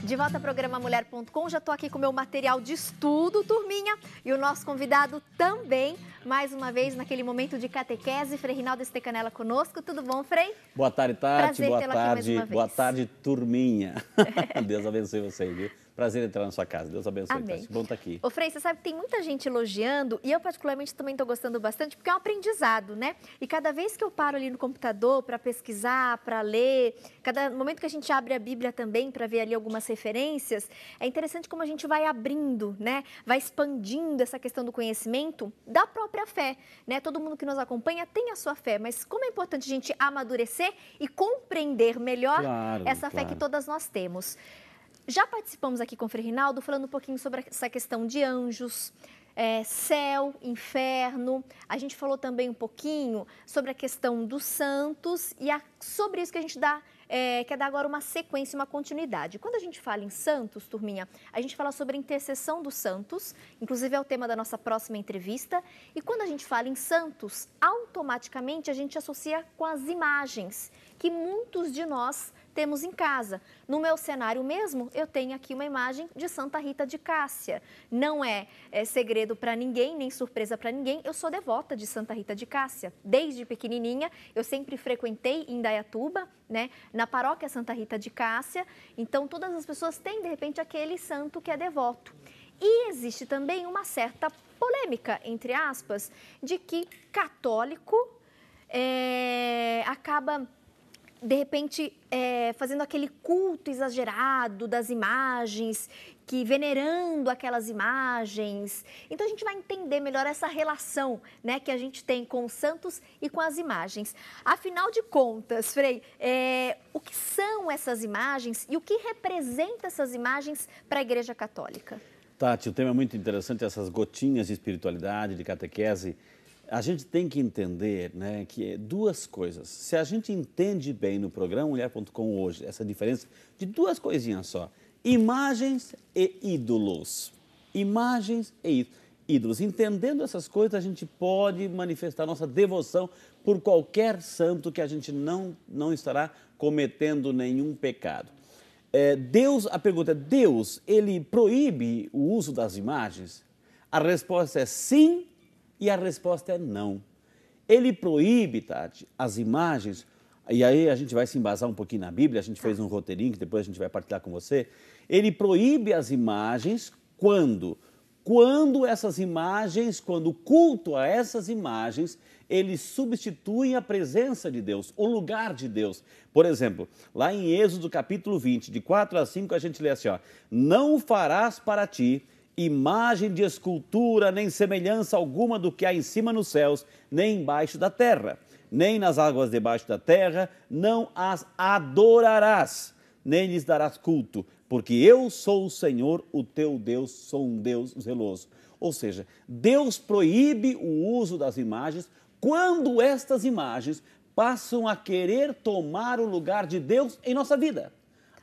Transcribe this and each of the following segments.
De volta ao programa Mulher.com, já estou aqui com o meu material de estudo, turminha, e o nosso convidado também, mais uma vez, naquele momento de catequese, Frei Rinaldo Estecanella conosco. Tudo bom, Frei? Boa tarde, Tati. Prazer Boa tê-lo aqui mais uma vez. Boa tarde, turminha. Deus abençoe você, viu? Prazer entrar na sua casa. Deus abençoe, Amém. Tati. Bom estar aqui. Ô, Frei, você sabe que tem muita gente elogiando, e eu particularmente também estou gostando bastante, porque é um aprendizado, né? E cada vez que eu paro ali no computador para pesquisar, para ler, cada momento que a gente abre a Bíblia também para ver ali algumas referências, é interessante como a gente vai abrindo, né? Vai expandindo essa questão do conhecimento da própria fé, né? Todo mundo que nos acompanha tem a sua fé, mas como é importante a gente amadurecer e compreender melhor essa fé que todas nós temos. Já participamos aqui com o Frei Rinaldo falando um pouquinho sobre essa questão de anjos, céu, inferno. A gente falou também um pouquinho sobre a questão dos santos e sobre isso que a gente quer dar agora uma sequência, uma continuidade. Quando a gente fala em santos, turminha, a gente fala sobre a intercessão dos santos, inclusive é o tema da nossa próxima entrevista. E quando a gente fala em santos, automaticamente a gente associa com as imagens que muitos de nós temos em casa. No meu cenário mesmo, eu tenho aqui uma imagem de Santa Rita de Cássia. Não é segredo para ninguém, nem surpresa para ninguém, eu sou devota de Santa Rita de Cássia. Desde pequenininha, eu sempre frequentei em Indaiatuba, né, na paróquia Santa Rita de Cássia. Então, todas as pessoas têm, de repente, aquele santo que é devoto. E existe também uma certa polêmica, entre aspas, de que católico acaba de repente, fazendo aquele culto exagerado das imagens, venerando aquelas imagens. Então, a gente vai entender melhor essa relação, né, que a gente tem com os santos e com as imagens. Afinal de contas, Frei, o que são essas imagens e o que representa essas imagens para a Igreja Católica? Tati, o tema é muito interessante, essas gotinhas de espiritualidade, de catequese. A gente tem que entender, né, que duas coisas. Se a gente entende bem no programa Mulher.com hoje, essa diferença de duas coisinhas só. Imagens e ídolos. Imagens e ídolos. Entendendo essas coisas, a gente pode manifestar nossa devoção por qualquer santo que a gente não estará cometendo nenhum pecado. A pergunta é, Deus, ele proíbe o uso das imagens? A resposta é sim. E a resposta é não. Ele proíbe, Tati, as imagens, e aí a gente vai se embasar um pouquinho na Bíblia, a gente fez um roteirinho que depois a gente vai partilhar com você. Ele proíbe as imagens quando? Quando o culto a essas imagens, eles substituem a presença de Deus, o lugar de Deus. Por exemplo, lá em Êxodo capítulo 20, de 4 a 5, a gente lê assim, ó, não farás para ti imagem de escultura, nem semelhança alguma do que há em cima nos céus, nem embaixo da terra, nem nas águas debaixo da terra, não as adorarás, nem lhes darás culto, porque eu sou o Senhor, o teu Deus, sou um Deus zeloso. Ou seja, Deus proíbe o uso das imagens quando estas imagens passam a querer tomar o lugar de Deus em nossa vida.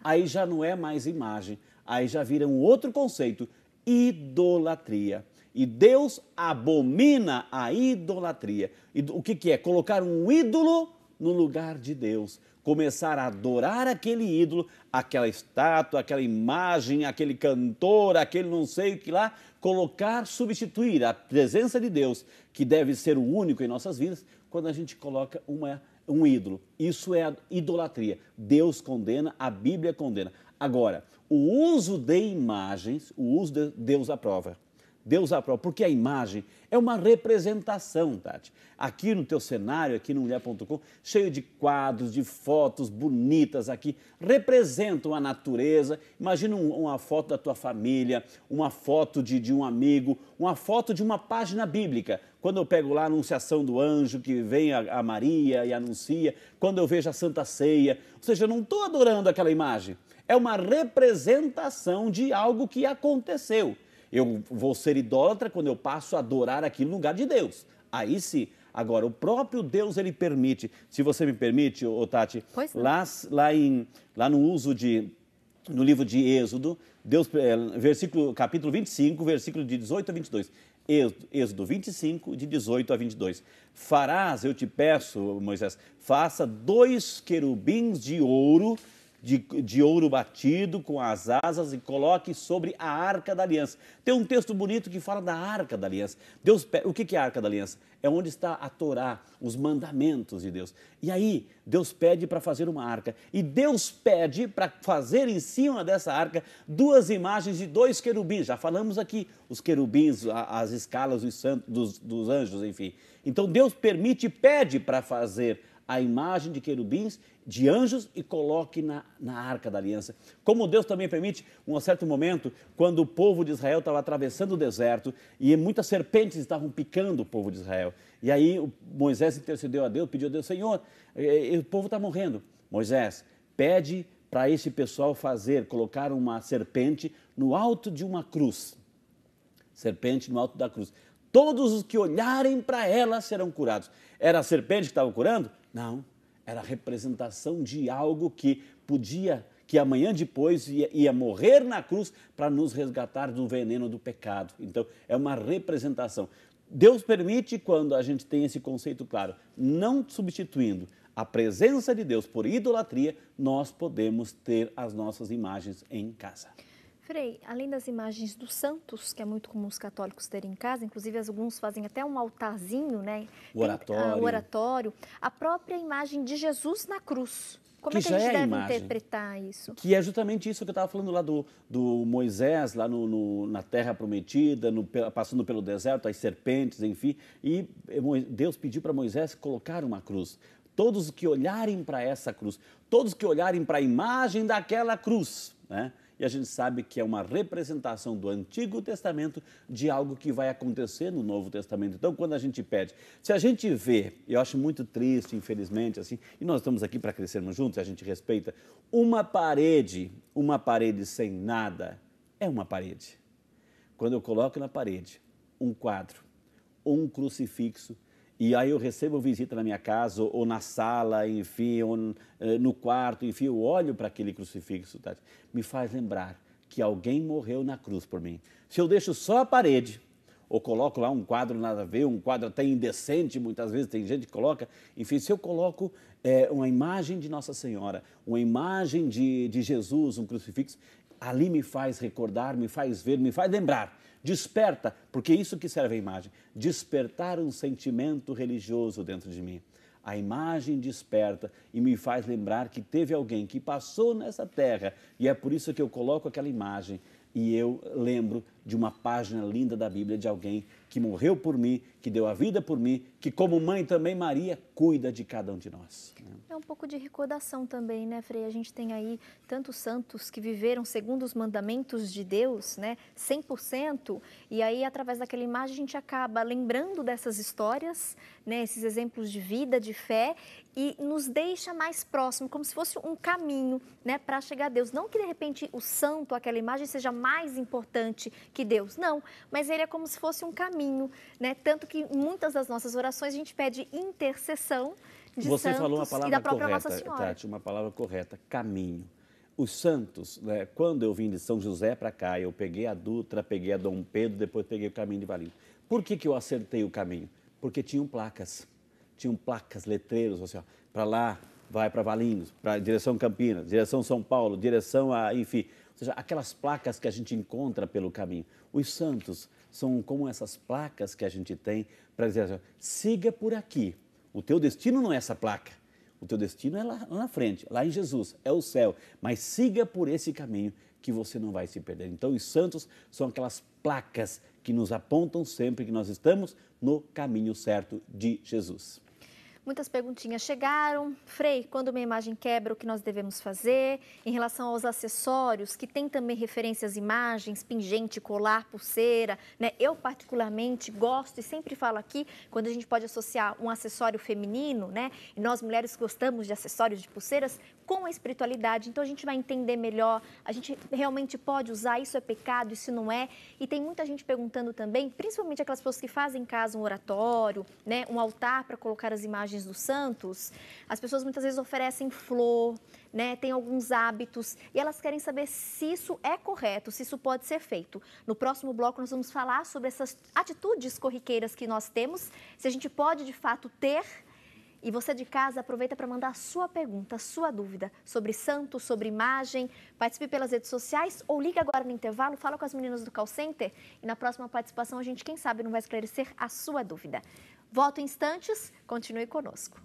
Aí já não é mais imagem, aí já vira um outro conceito, idolatria. E Deus abomina a idolatria. E o que é? Colocar um ídolo no lugar de Deus. Começar a adorar aquele ídolo, aquela estátua, aquela imagem, aquele cantor, aquele não sei o que lá. Substituir a presença de Deus, que deve ser o único em nossas vidas, quando a gente coloca um ídolo. Isso é a idolatria. Deus condena, a Bíblia condena. Agora, o uso de imagens, Deus aprova. Deus aprova, porque a imagem é uma representação, Tati. Aqui no teu cenário, aqui no Mulher.com, cheio de quadros, de fotos bonitas aqui, representam a natureza. Imagina uma foto da tua família, uma foto de um amigo, uma foto de uma página bíblica. Quando eu pego lá a anunciação do anjo que vem a Maria e anuncia, quando eu vejo a Santa Ceia, ou seja, eu não estou adorando aquela imagem. É uma representação de algo que aconteceu. Eu vou ser idólatra quando eu passo a adorar aquilo no lugar de Deus. Aí sim. Agora, o próprio Deus, ele permite, se você me permite, Tati, lá no livro de Êxodo, Deus, capítulo 25, versículo de 18 a 22. Êxodo 25, de 18 a 22. Farás, eu te peço, Moisés, faça 2 querubins de ouro de ouro batido com as asas e coloque sobre a Arca da Aliança. Tem um texto bonito que fala da Arca da Aliança. O que é a Arca da Aliança? É onde está a Torá, os mandamentos de Deus. E aí, Deus pede para fazer uma arca. E Deus pede para fazer em cima dessa arca 2 imagens de 2 querubins. Já falamos aqui, os querubins, as escalas dos anjos, enfim. Então, Deus pede para fazer a imagem de querubins, de anjos e coloque na Arca da Aliança. Como Deus também permite, um certo momento, quando o povo de Israel estava atravessando o deserto e muitas serpentes estavam picando o povo de Israel. E aí Moisés intercedeu a Deus, pediu a Deus, Senhor, o povo está morrendo. Moisés, pede para esse pessoal colocar uma serpente no alto de uma cruz. Serpente no alto da cruz. Todos os que olharem para ela serão curados. Era a serpente que estava curando? Não, era a representação de algo que amanhã depois ia morrer na cruz para nos resgatar do veneno do pecado. Então, é uma representação. Deus permite quando a gente tem esse conceito claro, não substituindo a presença de Deus por idolatria, nós podemos ter as nossas imagens em casa. Frei, além das imagens dos santos, que é muito comum os católicos terem em casa, inclusive alguns fazem até um altarzinho, né? O oratório. O oratório. A própria imagem de Jesus na cruz. Como é que a gente deve interpretar isso? Que é justamente isso que eu estava falando lá do Moisés, lá na Terra Prometida, passando pelo deserto, as serpentes, enfim. E Deus pediu para Moisés colocar uma cruz. Todos que olharem para essa cruz, todos que olharem para a imagem daquela cruz, né? E a gente sabe que é uma representação do Antigo Testamento de algo que vai acontecer no Novo Testamento. Então, quando a gente pede, se a gente vê, eu acho muito triste, infelizmente, assim, e nós estamos aqui para crescermos juntos, a gente respeita, uma parede sem nada é uma parede. Quando eu coloco na parede um quadro, um crucifixo, e aí eu recebo visita na minha casa, ou na sala, enfim, ou no quarto, enfim, eu olho para aquele crucifixo, tá? Me faz lembrar que alguém morreu na cruz por mim. Se eu deixo só a parede, ou coloco lá um quadro nada a ver, um quadro até indecente, muitas vezes tem gente que coloca, enfim, se eu coloco uma imagem de Nossa Senhora, uma imagem de Jesus, um crucifixo, ali me faz recordar, me faz ver, me faz lembrar. Desperta, porque isso que serve a imagem, despertar um sentimento religioso dentro de mim. A imagem desperta e me faz lembrar que teve alguém que passou nessa terra e é por isso que eu coloco aquela imagem e eu lembro de uma página linda da Bíblia de alguém que morreu por mim, que deu a vida por mim, que como mãe também Maria cuida de cada um de nós. É um pouco de recordação também, né, Frei? A gente tem aí tantos santos que viveram segundo os mandamentos de Deus, né, 100%, e aí através daquela imagem a gente acaba lembrando dessas histórias, né, esses exemplos de vida, de fé, e nos deixa mais próximo, como se fosse um caminho, né, para chegar a Deus. Não que de repente o santo, aquela imagem, seja mais importante que Deus, não, mas ele é como se fosse um caminho, né? Tanto que em muitas das nossas orações a gente pede intercessão de Você santos falou uma palavra e da própria correta, Nossa Senhora. Tati, uma palavra correta, caminho. Os santos, né, quando eu vim de São José para cá, eu peguei a Dutra, peguei a Dom Pedro, depois peguei o caminho de Valinhos. Por que eu acertei o caminho? Porque tinham placas, letreiros, assim, para lá, vai para Valinhos, para direção Campinas, direção São Paulo, direção a, enfim, ou seja, aquelas placas que a gente encontra pelo caminho. Os santos são como essas placas que a gente tem para dizer assim, siga por aqui. O teu destino não é essa placa. O teu destino é lá na frente, lá em Jesus, é o céu. Mas siga por esse caminho que você não vai se perder. Então, os santos são aquelas placas que nos apontam sempre que nós estamos no caminho certo de Jesus. Muitas perguntinhas chegaram. Frei, quando uma imagem quebra, o que nós devemos fazer? Em relação aos acessórios, que tem também referência às imagens, pingente, colar, pulseira, né? Eu, particularmente, gosto e sempre falo aqui, quando a gente pode associar um acessório feminino, né? E nós, mulheres, gostamos de acessórios, de pulseiras, com a espiritualidade. Então, a gente vai entender melhor, a gente realmente pode usar, isso é pecado, isso não é. E tem muita gente perguntando também, principalmente aquelas pessoas que fazem em casa um oratório, né? Um altar para colocar as imagens dos santos, as pessoas muitas vezes oferecem flor, né, tem alguns hábitos e elas querem saber se isso é correto, se isso pode ser feito. No próximo bloco nós vamos falar sobre essas atitudes corriqueiras que nós temos, se a gente pode de fato ter E você de casa, aproveita para mandar a sua pergunta, a sua dúvida sobre santo, sobre imagem. Participe pelas redes sociais ou ligue agora no intervalo, fala com as meninas do call center e na próxima participação a gente, quem sabe, não vai esclarecer a sua dúvida. Volto em instantes, continue conosco.